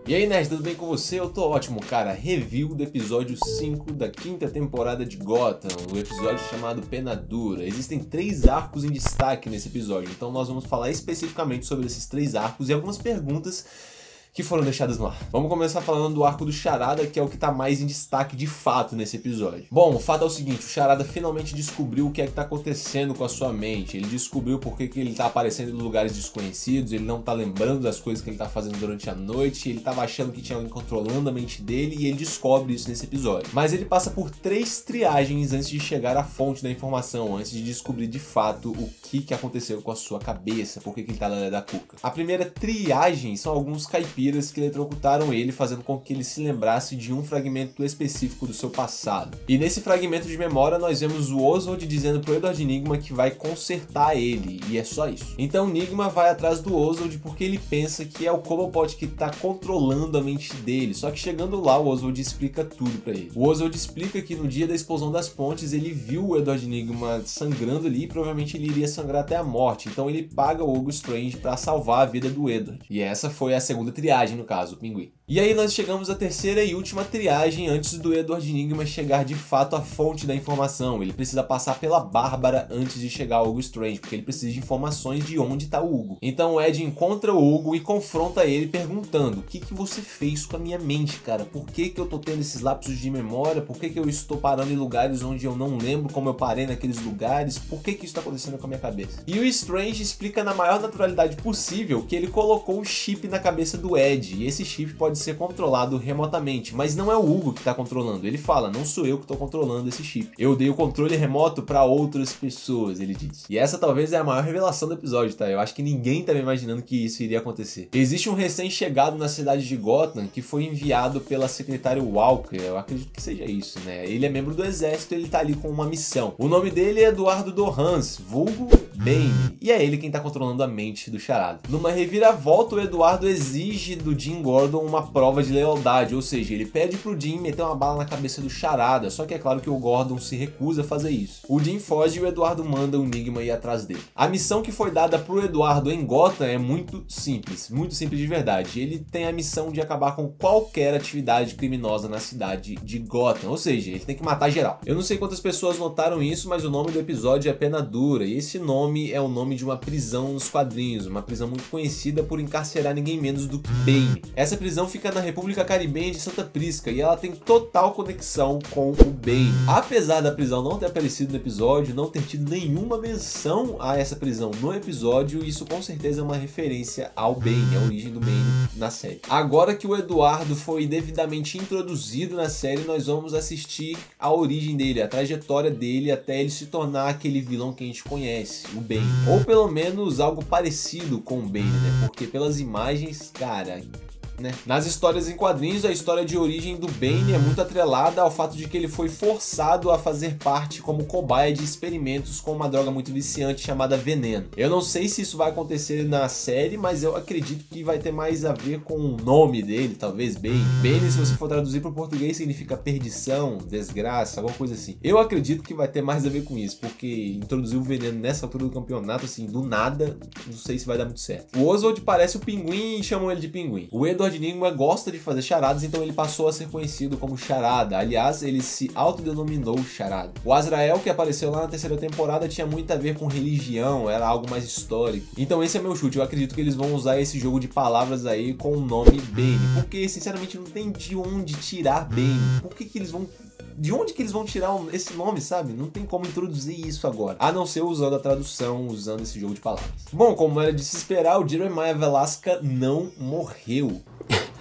E aí, nerd, tudo bem com você? Eu tô ótimo, cara. Review do episódio 5 da 5ª temporada de Gotham, o episódio chamado Pena Dura. Existem 3 arcos em destaque nesse episódio, então nós vamos falar especificamente sobre esses 3 arcos e algumas perguntas que foram deixadas no ar. Vamos começar falando do arco do Charada, que é o que tá mais em destaque de fato nesse episódio. Bom, o fato é o seguinte, o Charada finalmente descobriu o que é que tá acontecendo com a sua mente. Ele descobriu por que ele tá aparecendo em lugares desconhecidos, ele não tá lembrando das coisas que ele tá fazendo durante a noite, ele tava achando que tinha alguém controlando a mente dele e ele descobre isso nesse episódio. Mas ele passa por 3 triagens antes de chegar à fonte da informação, antes de descobrir de fato o que aconteceu com a sua cabeça, por que ele tá lá da cuca. A primeira triagem são alguns caipiras que eletrocutaram ele, fazendo com que ele se lembrasse de um fragmento específico do seu passado. E nesse fragmento de memória nós vemos o Oswald dizendo pro Edward Nygma que vai consertar ele, e é só isso. Então Nygma vai atrás do Oswald porque ele pensa que é o Cobblepot que tá controlando a mente dele, só que chegando lá o Oswald explica tudo pra ele. O Oswald explica que no dia da explosão das pontes ele viu o Edward Nygma sangrando ali e provavelmente ele iria sangrar até a morte, então ele paga o Hugo Strange pra salvar a vida do Edward. E essa foi a segunda triagem, no caso, o Pinguim. E aí nós chegamos à terceira e última triagem antes do Edward Nygma chegar de fato à fonte da informação. Ele precisa passar pela Bárbara antes de chegar ao Hugo Strange, porque ele precisa de informações de onde está o Hugo. Então o Ed encontra o Hugo e confronta ele perguntando: o que você fez com a minha mente, cara? Por que eu tô tendo esses lapsos de memória? Por que eu estou parando em lugares onde eu não lembro como eu parei naqueles lugares? Por que isso está acontecendo com a minha cabeça? E o Strange explica na maior naturalidade possível que ele colocou o chip na cabeça do Ed, e esse chip pode ser controlado remotamente, mas não é o Hugo que está controlando. Ele fala: não sou eu que estou controlando esse chip. Eu dei o controle remoto para outras pessoas, ele diz. E essa talvez é a maior revelação do episódio, tá? Eu acho que ninguém estava imaginando que isso iria acontecer. Existe um recém-chegado na cidade de Gotham que foi enviado pela secretária Walker, eu acredito que seja isso, né? Ele é membro do exército e ele tá ali com uma missão. O nome dele é Eduardo Dorrance, vulgo Bane, e é ele quem tá controlando a mente do Charada. Numa reviravolta, o Eduardo exige do Jim Gordon uma prova de lealdade, ou seja, ele pede pro Jim meter uma bala na cabeça do Charada, só que é claro que o Gordon se recusa a fazer isso. O Jim foge e o Eduardo manda o Nygma ir atrás dele. A missão que foi dada pro Eduardo em Gotham é muito simples de verdade. Ele tem a missão de acabar com qualquer atividade criminosa na cidade de Gotham, ou seja, ele tem que matar geral. Eu não sei quantas pessoas notaram isso, mas o nome do episódio é Pena Dura, e esse nome é o nome de uma prisão nos quadrinhos, uma prisão muito conhecida por encarcerar ninguém menos do que Bane. Essa prisão fica na República Caribenha de Santa Prisca e ela tem total conexão com o Bane. Apesar da prisão não ter aparecido no episódio, não ter tido nenhuma menção a essa prisão no episódio, isso com certeza é uma referência ao Bane, a origem do Bane na série. Agora que o Eduardo foi devidamente introduzido na série, nós vamos assistir a origem dele, a trajetória dele até ele se tornar aquele vilão que a gente conhece, o Bane. Ou pelo menos algo parecido com o Bane, né? Porque pelas imagens, cara, né? Nas histórias em quadrinhos, a história de origem do Bane é muito atrelada ao fato de que ele foi forçado a fazer parte como cobaia de experimentos com uma droga muito viciante chamada veneno. Eu não sei se isso vai acontecer na série, mas eu acredito que vai ter mais a ver com o nome dele, talvez Bane. Bane, se você for traduzir para o português, significa perdição, desgraça, alguma coisa assim. Eu acredito que vai ter mais a ver com isso, porque introduzir o veneno nessa altura do campeonato, assim, do nada, não sei se vai dar muito certo. O Oswald parece o Pinguim e chamam ele de Pinguim. O Edward Nygma gosta de fazer charadas, então ele passou a ser conhecido como Charada. Aliás, ele se autodenominou Charada. O Azrael, que apareceu lá na 3ª temporada, tinha muito a ver com religião, era algo mais histórico. Então esse é meu chute, eu acredito que eles vão usar esse jogo de palavras aí com o nome Bane, porque sinceramente não tem de onde tirar Bane. Por que eles vão... De onde que eles vão tirar esse nome, sabe? Não tem como introduzir isso agora, a não ser usando a tradução, usando esse jogo de palavras. Bom, como era de se esperar, o Jeremiah Velasca não morreu.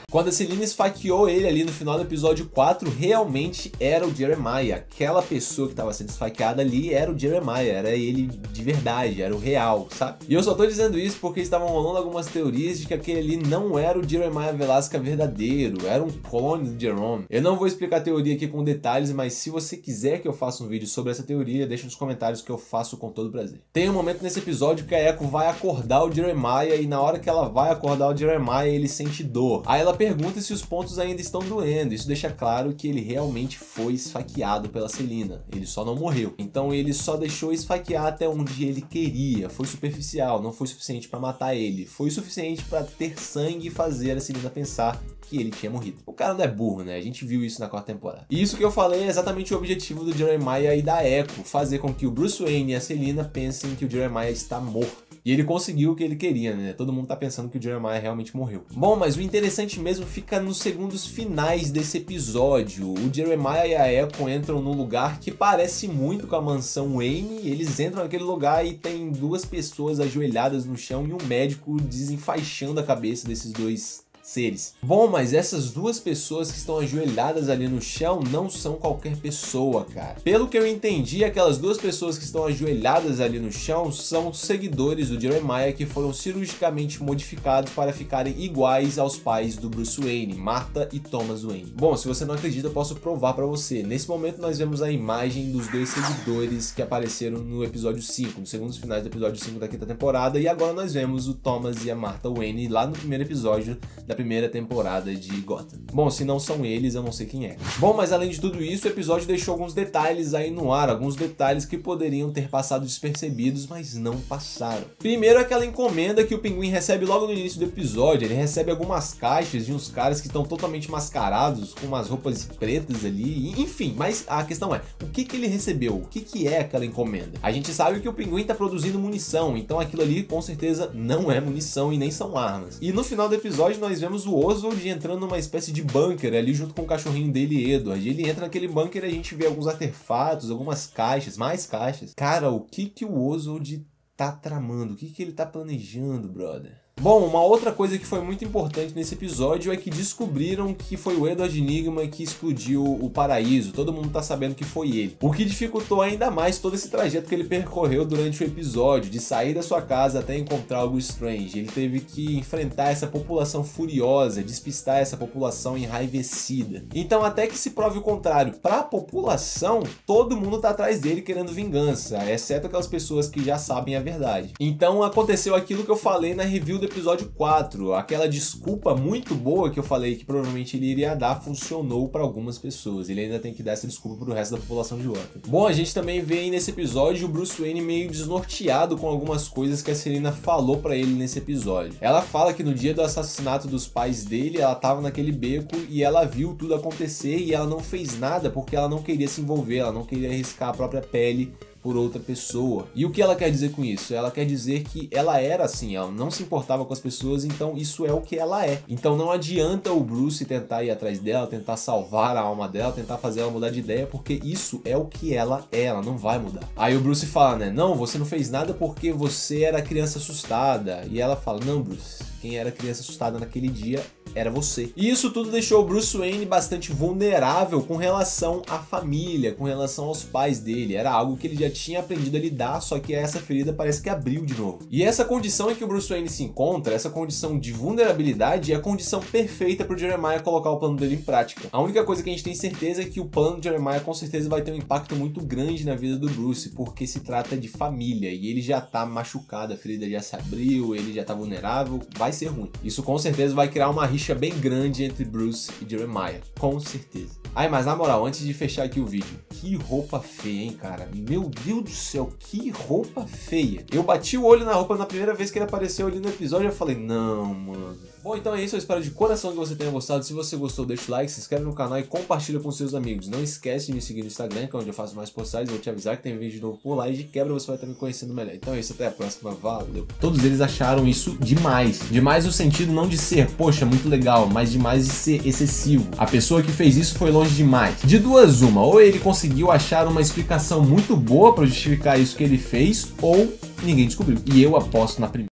Quando a Selina esfaqueou ele ali no final do episódio 4, realmente era o Jeremiah. Aquela pessoa que estava sendo esfaqueada ali era o Jeremiah, era ele de verdade, era o real, sabe? E eu só tô dizendo isso porque estavam rolando algumas teorias de que aquele ali não era o Jeremiah Velasca verdadeiro, era um clone do Jerome. Eu não vou explicar a teoria aqui com detalhes, mas se você quiser que eu faça um vídeo sobre essa teoria, deixa nos comentários que eu faço com todo prazer. Tem um momento nesse episódio que a Echo vai acordar o Jeremiah e na hora que ela vai acordar o Jeremiah, ele sente dor. Aí ela pergunta se os pontos ainda estão doendo. Isso deixa claro que ele realmente foi esfaqueado pela Selina. Ele só não morreu. Então ele só deixou esfaquear até onde ele queria. Foi superficial, não foi suficiente para matar ele. Foi suficiente para ter sangue e fazer a Selina pensar que ele tinha morrido. O cara não é burro, né? A gente viu isso na quarta temporada. E isso que eu falei é exatamente o objetivo do Jeremiah e da Echo, fazer com que o Bruce Wayne e a Selina pensem que o Jeremiah está morto. E ele conseguiu o que ele queria, né? Todo mundo tá pensando que o Jeremiah realmente morreu. Bom, mas o interessante mesmo fica nos segundos finais desse episódio. O Jeremiah e a Echo entram num lugar que parece muito com a mansão Wayne. Eles entram naquele lugar e tem duas pessoas ajoelhadas no chão e um médico desenfaixando a cabeça desses dois seres. Bom, mas essas duas pessoas que estão ajoelhadas ali no chão não são qualquer pessoa, cara. Pelo que eu entendi, aquelas duas pessoas que estão ajoelhadas ali no chão são seguidores do Jeremiah que foram cirurgicamente modificados para ficarem iguais aos pais do Bruce Wayne, Martha e Thomas Wayne. Bom, se você não acredita, eu posso provar para você. Nesse momento nós vemos a imagem dos dois seguidores que apareceram no episódio 5, nos segundos finais do episódio 5 da quinta temporada, e agora nós vemos o Thomas e a Martha Wayne lá no primeiro episódio da primeira temporada de Gotham. Bom, se não são eles, eu não sei quem é. Bom, mas além de tudo isso, o episódio deixou alguns detalhes aí no ar, alguns detalhes que poderiam ter passado despercebidos, mas não passaram. Primeiro, aquela encomenda que o Pinguim recebe logo no início do episódio. Ele recebe algumas caixas de uns caras que estão totalmente mascarados, com umas roupas pretas ali, enfim, mas a questão é, o que ele recebeu? O que é aquela encomenda? A gente sabe que o Pinguim tá produzindo munição, então aquilo ali com certeza não é munição e nem são armas. E no final do episódio nós vemos o Oswald entrando numa espécie de bunker ali junto com o cachorrinho dele, Edward. Ele entra naquele bunker e a gente vê alguns artefatos, algumas caixas, mais caixas. Cara, o que o Oswald tá tramando? O que ele tá planejando, brother? Bom, uma outra coisa que foi muito importante nesse episódio é que descobriram que foi o Edward Nygma que explodiu o paraíso. Todo mundo tá sabendo que foi ele. O que dificultou ainda mais todo esse trajeto que ele percorreu durante o episódio, de sair da sua casa até encontrar algo Strange. Ele teve que enfrentar essa população furiosa, despistar essa população enraivecida. Então, até que se prove o contrário, pra população, todo mundo tá atrás dele querendo vingança, exceto aquelas pessoas que já sabem a verdade. Então, aconteceu aquilo que eu falei na review do episódio 4, aquela desculpa muito boa que eu falei que provavelmente ele iria dar, funcionou para algumas pessoas. Ele ainda tem que dar essa desculpa pro resto da população de Gotham. Bom, a gente também vê aí nesse episódio o Bruce Wayne meio desnorteado com algumas coisas que a Selina falou para ele nesse episódio. Ela fala que no dia do assassinato dos pais dele, ela tava naquele beco e ela viu tudo acontecer e ela não fez nada porque ela não queria se envolver, ela não queria arriscar a própria pele por outra pessoa. E o que ela quer dizer com isso? Ela quer dizer que ela era assim, ela não se importava com as pessoas, então isso é o que ela é. Então não adianta o Bruce tentar ir atrás dela, tentar salvar a alma dela, tentar fazer ela mudar de ideia, porque isso é o que ela é, ela não vai mudar. Aí o Bruce fala, né, não, você não fez nada porque você era criança assustada. E ela fala, não, Bruce, quem era criança assustada naquele dia era você. E isso tudo deixou o Bruce Wayne bastante vulnerável com relação à família, com relação aos pais dele. Era algo que ele já tinha aprendido a lidar, só que essa ferida parece que abriu de novo. E essa condição em que o Bruce Wayne se encontra, essa condição de vulnerabilidade, é a condição perfeita para o Jeremiah colocar o plano dele em prática. A única coisa que a gente tem certeza é que o plano de Jeremiah com certeza vai ter um impacto muito grande na vida do Bruce, porque se trata de família e ele já tá machucado, a ferida já se abriu, ele já tá vulnerável, vai ser ruim. Isso com certeza vai criar uma rixa bem grande entre Bruce e Jeremiah, com certeza. Ai, mas na moral, antes de fechar aqui o vídeo, que roupa feia, hein, cara? Meu Deus do céu, que roupa feia. Eu bati o olho na roupa na primeira vez que ele apareceu ali no episódio e eu falei, não, mano. Bom, então é isso, eu espero de coração que você tenha gostado. Se você gostou, deixa o like, se inscreve no canal e compartilha com seus amigos. Não esquece de me seguir no Instagram, que é onde eu faço mais postagens. Vou te avisar que tem vídeo novo por lá e de quebra você vai estar me conhecendo melhor. Então é isso, até a próxima, valeu. Todos eles acharam isso demais. Demais no sentido não de ser, poxa, muito legal, mas demais de ser excessivo. A pessoa que fez isso foi longe demais. De duas uma, ou ele conseguiu achar uma explicação muito boa para justificar isso que ele fez, ou ninguém descobriu. E eu aposto na primeira.